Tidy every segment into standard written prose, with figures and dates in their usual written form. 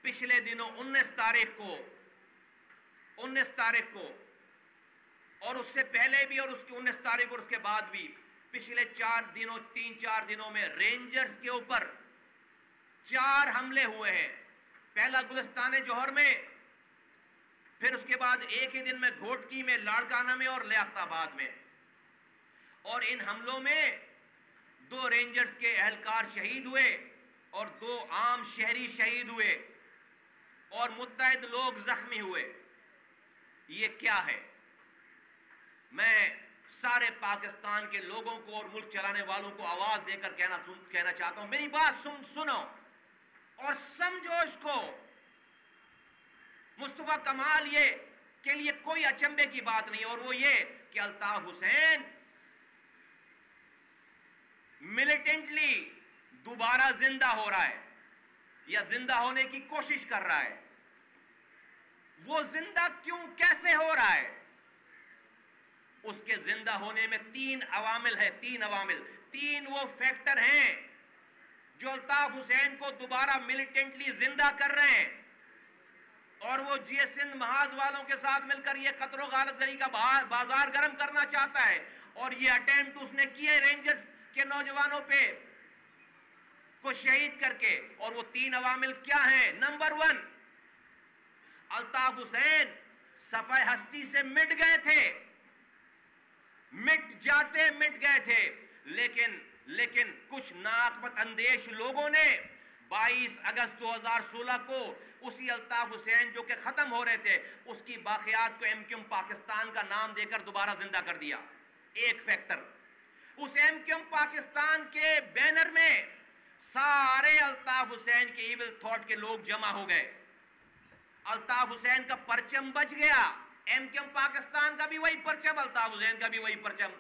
پچھلے دنوں 19 تاریخ کو اور اس سے پہلے بھی اور اس کی 19 تاریخ اور اس کے بعد بھی پچھلے 3-4 دنوں میں رینجرز کے اوپر 4 حملے ہوئے ہیں. پہلا گلستان جوہر میں، پھر اس کے بعد ایک ہی دن میں گھوٹکی میں، لاڑکانہ میں اور لیاقت آباد میں. اور ان حملوں میں 2 رینجرز کے اہلکار شہید ہوئے اور 2 عام شہری شہید ہوئے اور متعدد لوگ زخمی ہوئے. یہ کیا ہے؟ میں سارے پاکستان کے لوگوں کو اور ملک چلانے والوں کو آواز دے کر کہنا چاہتا ہوں، میری بات سنو اور سمجھو اس کو. مصطفیٰ کمال یہ کے لیے کوئی اچنبے کی بات نہیں، اور وہ یہ کہ الطاف حسین ملیٹنٹلی دوبارہ زندہ ہو رہا ہے یا زندہ ہونے کی کوشش کر رہا ہے. وہ زندہ کیسے ہو رہا ہے؟ اس کے زندہ ہونے میں 3 عوامل ہیں. 3 وہ فیکٹر ہیں جو الطاف حسین کو دوبارہ ملیٹنٹلی زندہ کر رہے ہیں. اور وہ جی ایس سندھ محاذ والوں کے ساتھ مل کر یہ قتل و غارت گری کا بازار گرم کرنا چاہتا ہے. اور یہ اٹیمپٹ اس نے کیے رینجرز کے نوجوانوں پہ کو شہید کر کے. اور وہ 3 عوامل کیا ہیں؟ نمبر 1، الطاف حسین صفحہ ہستی سے مٹ گئے تھے، مٹ گئے تھے، لیکن کچھ ناقابت اندیش لوگوں نے 22 اگست 2016 کو اسی الطاف حسین جو کہ ختم ہو رہے تھے اس کی باقیات کو ایم کیو ایم پاکستان کا نام دے کر دوبارہ زندہ کر دیا. ایک فیکٹر. اس ایم کیو ایم پاکستان کے بینر میں سارے الطاف حسین کے ایول تھاٹ کے لوگ جمع ہو گئے. الطاف حسین کا پرچم بچ گیا، ایم کیو ایم پاکستان کا بھی وہی پرچم، الطاف حسین کا بھی وہی پرچم.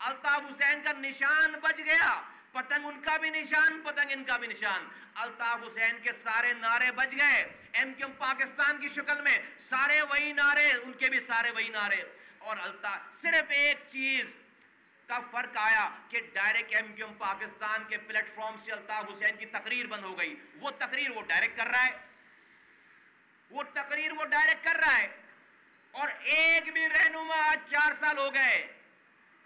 الطاف حسین کا نشان بچ گیا، پتنگ ان کا بھی نشان، پتنگ ان کا بھی نشان. الطاف حسین کے سارے نعرے بچ گئے ایم کیو ایم پاکستان کی شکل میں، سارے وہی نعرے، ان کے بھی سارے وہی نعرے. اور صرف ایک چیز کا فرق آیا کہ direct M Q M Pakistan کے پلیٹ فارم سے الطاف حسین کی تقریر بند ہو گئی. وہ تقریر وہ ڈائریکٹ کر رہا ہے، اور ایک بھی رہنما، آج 4 سال ہو گئے،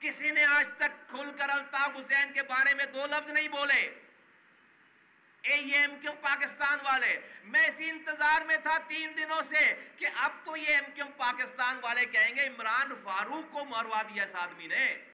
کسی نے آج تک کھل کر الطاف حسین کے بارے میں 2 لفظ نہیں بولے. یہ ایم کیو ایم پاکستان والے، میں اسی انتظار میں تھا 3 دنوں سے کہ اب تو یہ ایم کیو ایم پاکستان والے کہیں گے عمران فاروق کو مروا دیا اس آدمی نے.